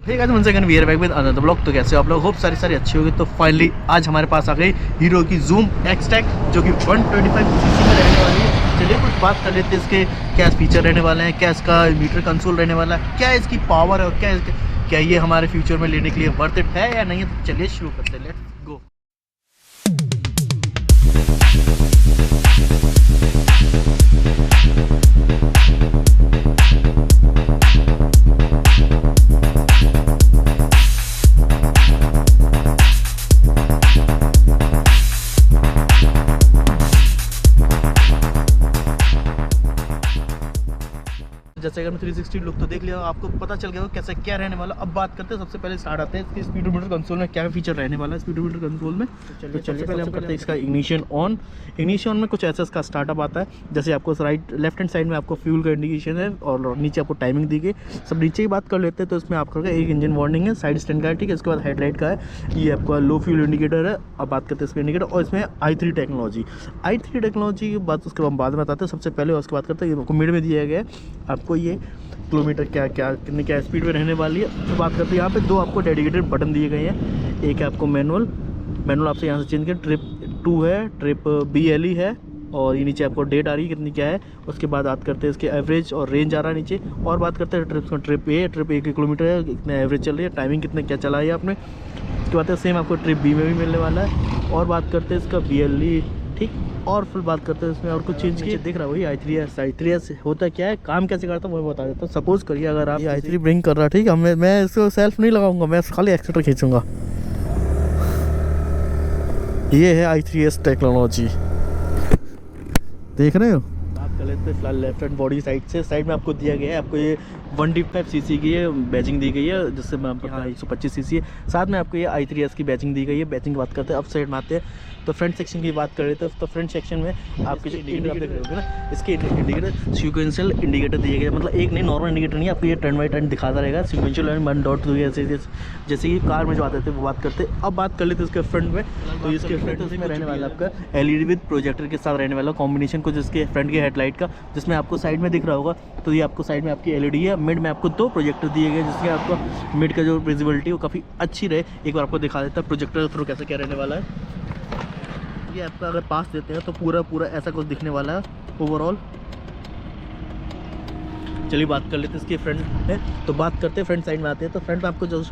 Hey guys once again we are back with another blog. तो कैसे हो आप लोग? होप सारी अच्छी होगी। तो फाइनली आज हमारे पास आ गई हीरो की जूम एक्सटेक जो कि 125 सीसी में रहने वाली है। चलिए कुछ बात कर लेते हैं इसके क्या फीचर रहने वाले हैं, क्या इसका मीटर कंसोल रहने वाला है, क्या इसकी पावर है और क्या ये हमारे फ्यूचर में लेने के लिए वर्थ इट है या नहीं है। तो चलिए शुरू करते हैं, लेट्स गो। जैसे अगर मैं 360 लुक तो देख लिया, आपको पता चल गया कैसे क्या रहने वाला। अब बात करते हैं, सबसे पहले स्टार्ट आते हैं इसके स्पीडोमीटर कंसोल में क्या फीचर रहने वाला है स्पीडोमीटर कंसोल में। तो चलिए पहले हम करते हैं इसका इग्निशन ऑन। इग्निशन में कुछ ऐसा इसका स्टार्टअप आता है, जैसे आपको लेफ्ट हैंड साइड में आपको फ्यूल का इंडिकेशन है और नीचे आपको टाइमिंग दी गई। सब नीचे की बात कर लेते हैं तो इसमें आपका एक इंजन वार्निंग है, साइड स्टैंड का है, ठीक है। इसके बाद हेडलाइट का है, ये आपका लो फ्यूल इंडिकेटर है। अब बात करते हैं इसका इंडिकेटर, और इसमें i3 टेक्नोलॉजी की बात उसके बाद में बताते हैं। सबसे पहले उसके बात करते हैं, आपको मिड में दिया गया है आपको ये किलोमीटर क्या स्पीड में रहने वाली है। तो बात करते हैं यहाँ पे दो आपको डेडिकेटेड बटन दिए गए हैं। एक है आपको मैनुअल आपसे यहाँ से चेंज कर, ट्रिप 2 है, ट्रिप BLE है, और ये नीचे आपको डेट आ रही है कितनी क्या है। उसके बाद बात करते हैं इसके एवरेज और रेंज आ रहा है नीचे। और बात करते हैं ट्रिप 1 किलोमीटर है, कितना एवरेज चल रही है, टाइमिंग कितने क्या चला है आपने। उसके बाद सेम आपको ट्रिप B में भी मिलने वाला है। और बात करते हैं इसका BLE, ठीक। और फिर बात करते हैं इसमें और कुछ चेंज किए, देख रहा है वही i3s होता क्या है, काम कैसे करता है वो बता देता हूँ। सपोज करिए अगर आप i3 ब्रिंग कर रहा है, ठीक है, मैं इसको सेल्फ नहीं लगाऊंगा, मैं खाली एक्सीटर खींचूंगा। ये है i3s टेक्नोलॉजी, देख रहे हो। बात कर लेते हैं लेफ्ट हैंड बॉडी साइड में आपको दिया गया है, आपको ये 125 सीसी की ये बैचिंग दी गई है, जिससे मैं आपको 125 सीसी है। साथ में आपको ये i3s की बैचिंग दी गई है। बैचिंग की बात करते हैं, अब साइड में आते हैं तो फ्रंट सेक्शन की बात कर रहे थे। तो फ्रंट सेक्शन में आपके जो इंडिकेटर आप देख रहे होंगे ना, इसके इंडिकेटर सीक्वेंशियल इंडिकेटर दिए गए, मतलब एक नहीं, नॉर्मल इंडिकेटर नहीं, आपको ये टर्न बाई टर्न दिखाता रहेगा। सीक्वेंशियल एंड 1.2 जैसे कि कार में जो आते थे वो बात करते। अब बात कर लेते इसके फ्रंट में, तो इसके फ्रंट में रहने वाला आपका LED विद प्रोजेक्टर के साथ रहने वाला कॉम्बिनेशन कुछ इसके फ्रंट के हेडलाइट का, जिसमें आपको साइड में दिख रहा होगा। तो ये आपको साइड में आपकी LED है, मिड में आपको 2 प्रोजेक्टर दिए गए, जिससे आपको मिड का जो विजिबिलिटी वो काफ़ी अच्छी रहे। एक बार आपको दिखा देता है प्रोजेक्टर के थ्रू कैसे क्या रहने वाला है। ये आपका अगर पास देते हैं तो पूरा ऐसा कुछ दिखने वाला है ओवरऑल। चलिए बात कर लेते हैं इसके फ्रंट है। तो बात करते हैं फ्रंट साइड में आते हैं। तो फ्रंट में आपको जो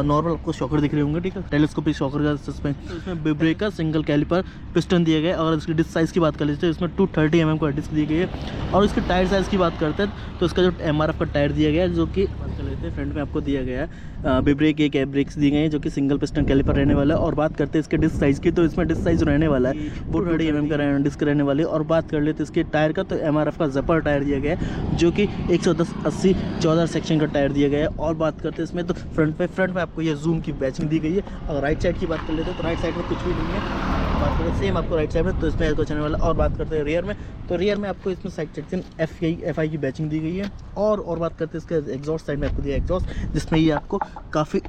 नॉर्मल आपको शॉकर दिख रहे होंगे, ठीक है, टेलीस्कोपिक शॉकर का सस्पेंशन। तो इसमें ब्रेकर सिंगल कैलिपर पिस्टन दिए गए। अगर इसकी डिस्क साइज़ की बात कर लेते हैं, इसमें 230 mm का डिस्क दी गई है। और इसके टायर साइज़ की बात करते हैं तो इसका जो MRF का टायर दिया गया है, जो कि बात कर लेते हैं फ्रंट में आपको दिया गया है। ब्रेक एक ब्रेक्स दिए गए हैं जो कि सिंगल पिस्टन कैलिपर रहने वाला है। और बात करते हैं इसके डिस्क साइज़ की, तो इसमें डिस्क साइज़ रहने वाला है 230 mm का डिस्क रहने वाली है। और बात कर लेते हैं इसके टायर का, तो MRF का जपर टायर दिया गया है, जो कि 110/80 14 सेक्शन का टायर दिया गया है। और बात करते हैं इसमें तो फ्रंट में आपको ये जूम की बैचिंग दी गई है। अगर राइट साइड की बात कर लेते हैं तो राइट साइड में कुछ भी नहीं है। बात करें सेम आपको राइट साइड में, तो इसमें कुछ आने वाला। और बात करते हैं रियर में, तो रियर में आपको इसमें साइड सेक्शन FI की बैचिंग दी गई है। और बात करते हैं इसके एग्जॉस्ट साइड में आपको दिया एग्जॉस्ट, जिसमें ये आपको काफ़ी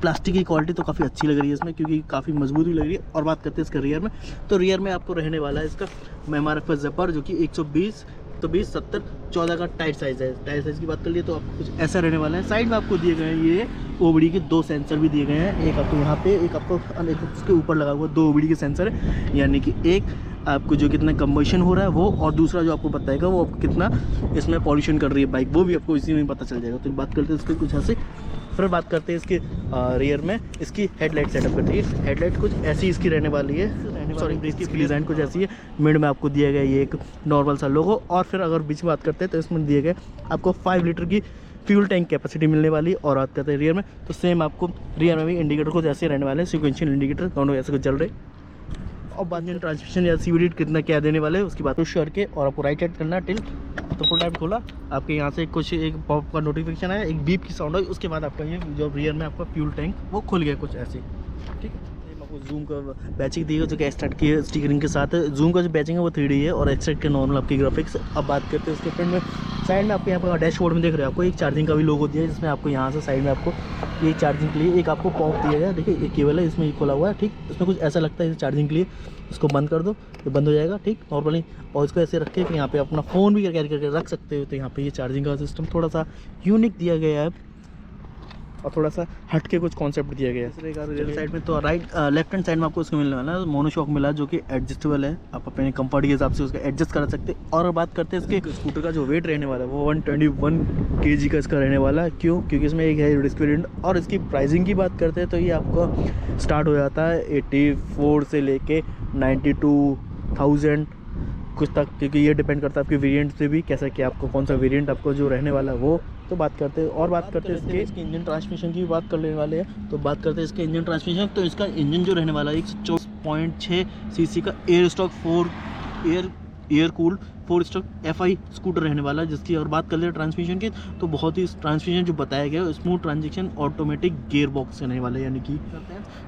प्लास्टिक की क्वालिटी तो काफ़ी अच्छी लग रही है इसमें, क्योंकि काफ़ी मजबूत भी लग रही है। और बात करते हैं इसके रियर में, तो रियर में आपको रहने वाला है इसका MRF का जपर, जो कि 120 तो 20 70 14 का टायर साइज़ है। टायर साइज़ की बात कर लिए तो आपको कुछ ऐसा रहने वाला है। साइड में आपको दिए गए हैं ये OBD के 2 सेंसर भी दिए गए हैं। एक आपको यहाँ पे, एक आपको उसके ऊपर लगा हुआ 2 OBD के सेंसर है, यानी कि एक आपको जो कितना कंबशन हो रहा है वो, और दूसरा जो आपको बताएगा वो आपको कितना इसमें पॉल्यूशन कर रही है बाइक, वो भी आपको इसी में पता चल जाएगा। तो बात करते हैं इसके कुछ ऐसे। फिर बात करते हैं इसके रियर में इसकी हेडलाइट सेटअप करती है। हेडलाइट कुछ ऐसी इसकी रहने वाली है, सॉरी इसकी डिज़ाइन कुछ ऐसी है। मिड में आपको दिया गया ये एक नॉर्मल सा लोगो। और फिर अगर बीच में बात करते हैं तो इसमें दिए गए आपको 5 लीटर की फ्यूल टैंक कैपेसिटी मिलने वाली। और बात करते हैं रियर में, तो सेम आपको रियर में भी इंडिकेटर कुछ ऐसे रहने वाले हैं, सीक्वेंशियल इंडिकेटर दोनों ऐसे कुछ चल रहे। और बाद में ट्रांसमिशन या CVT कितना क्या देने वाले हैं उसकी बात पुश करके, और आपको राइट साइड करना टिल, तो फुल टाइम खोला, आपके यहाँ से कुछ एक पॉप का नोटिफिकेशन आया, एक बीप की साउंड आई, उसके बाद आपका ये जो रियर में आपका फ्यूल टैंक वो खुल गया कुछ ऐसे, ठीक है। आपको जूम का बैचिंग दी है जो कि एक्सट्रैक्ट की है स्टिकरिंग के साथ। जूम का जो बैचिंग है वो 3D है, और एक्सट्रैक्ट के नॉर्मल आपकी ग्राफिक्स। अब बात करते हैं उसके फ्रंट में, साइड में आपको यहाँ पर डैशबोर्ड में देख रहे हो आपको एक चार्जिंग का भी लोगो दिया है, जिसमें आपको यहाँ से साइड में आपको ये चार्जिंग के लिए एक आपको पॉप दिया गया है। देखिए एक केबल है, इसमें खोला हुआ है, ठीक। इसमें कुछ ऐसा लगता है चार्जिंग के लिए, इसको बंद कर दो तो बंद हो जाएगा, ठीक, नॉर्मली। और इसको ऐसे रखे कि यहाँ पे अपना फ़ोन भी कैरी करके रख सकते हो। तो यहाँ पे ये चार्जिंग का सिस्टम थोड़ा सा यूनिक दिया गया है। और थोड़ा सा हट के कुछ कॉन्सेप्ट दिया गया है। रियर साइड में तो लेफ्ट हैंड साइड में आपको उसको मिलने वाला है मोनोशॉक मिला, जो कि एडजस्टेबल है, आप अपने कंफर्ट के हिसाब से उसका एडजस्ट करा सकते हैं। और बात करते हैं इसके स्कूटर का जो वेट रहने वाला है वो 121 kg का इसका रहने वाला है। क्यों? क्योंकि इसमें एक है डिस्क वेरिएंट। और इसकी प्राइसिंग की बात करते हैं तो ये आपको स्टार्ट हो जाता है 84 से लेके 92,000 कुछ तक, क्योंकि ये डिपेंड करता है आपके वेरिएंट से भी, कैसा कि आपको कौन सा वेरिएंट आपको जो रहने वाला है वो। तो बात करते हैं और बात करते हैं इसके इंजन ट्रांसमिशन की भी बात कर लेने वाले हैं। तो बात करते हैं इसके इंजन ट्रांसमिशन। तो इसका इंजन जो रहने वाला है 124.6 सीसी का air stock air cooled 4 stroke FI scooter रहने वाला है, जिसकी और बात कर ले ट्रांसमिशन की तो बहुत ही ट्रांसमिशन जो बताया गया है smooth transaction automatic gear box रहने वाला है, यानी कि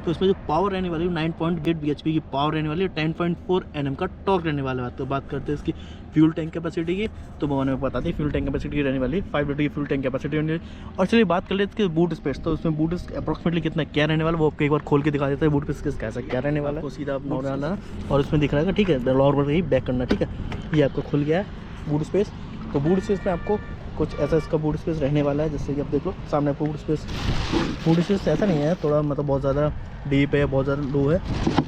तो इसमें जो पावर रहने वाली है 9.8 bhp की पावर रहने वाली है, 10.4 Nm का टॉर्क रहने वाला है। तो बात करते हैं इसकी फ्यूल टैंक कैपेसिटी की, तो मैंने बताते हैं फ्यूल टैंक कैपेसिटी रहने वाली है 5 लीटर की फ्यूल टैंक कैपेसिटी रहने वाली। और चलिए बात कर ले इसके बूट स्पेस। तो उसमें बूट अप्रॉक्सिमेटली कितना क्या रहने वाला वो आपको एक बार खोल के दिखा देता है बूट स्पेस कैसा क्या रहने वाला है। सीधा आप नॉर्मल और इसमें दिख रहा है, ठीक है, नॉर्मल ही बैक करना, ठीक है, ये आपको खुल गया है बूट स्पेस। तो बूट स्पेस में आपको कुछ ऐसा इसका बूट स्पेस रहने वाला है, जैसे कि आप देख लो सामने आपको बूट स्पेस ऐसा नहीं है, थोड़ा मतलब बहुत ज़्यादा डीप है, बहुत ज़्यादा लो है,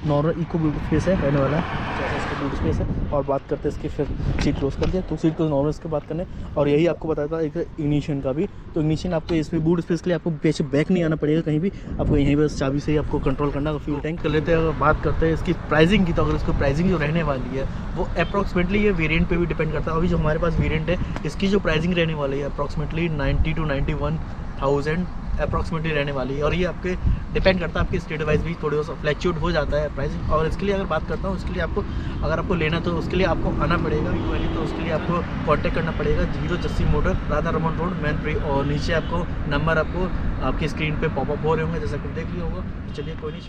नॉर्मल इको बूट स्पेस है रहने वाला है, जैसा इसका बूट स्पेस है। और बात करते हैं इसकी, फिर सीट क्लोज कर दिया तो सीट क्लोज नॉर्मल इसके बात करने। और यही आपको बताता है एक इग्निशन का भी। तो इग्निशन आपको इसमें बूट स्पेस के लिए आपको पीछे बैक नहीं आना पड़ेगा कहीं भी, आपको यहीं बस चाबी से ही आपको कंट्रोल करना है। फ्यूल टैंक कर लेते हैं। अगर बात करते हैं इसकी प्राइसिंग की, तो अगर इसको प्राइसिंग जो रहने वाली है वो अप्रॉक्सीमेटली ये वेरिएंट पे भी डिपेंड करता है। अभी जो हमारे पास वेरिएंट है इसकी जो प्राइसिंग रहने वाली है अप्रॉक्सीमेटली 90 to 91,000 अप्रॉक्सीमेटली रहने वाली है। और ये आपके डिपेंड करता है, आपके स्टेट वाइज भी थोड़ा सा फ्लैक्चुएट हो जाता है प्राइसिंग। और इसके लिए अगर बात करता हूँ, इसके लिए आपको अगर आपको लेना तो उसके लिए आपको आना पड़ेगा, तो उसके लिए आपको कॉन्टैक्ट करना पड़ेगा 0 Jassi motor Radha Raman road man pre. और नीचे आपको नंबर आपको आपकी स्क्रीन पे पॉपअप हो रहे होंगे, जैसा कि देख लिया होगा। तो चलिए कोई नहीं।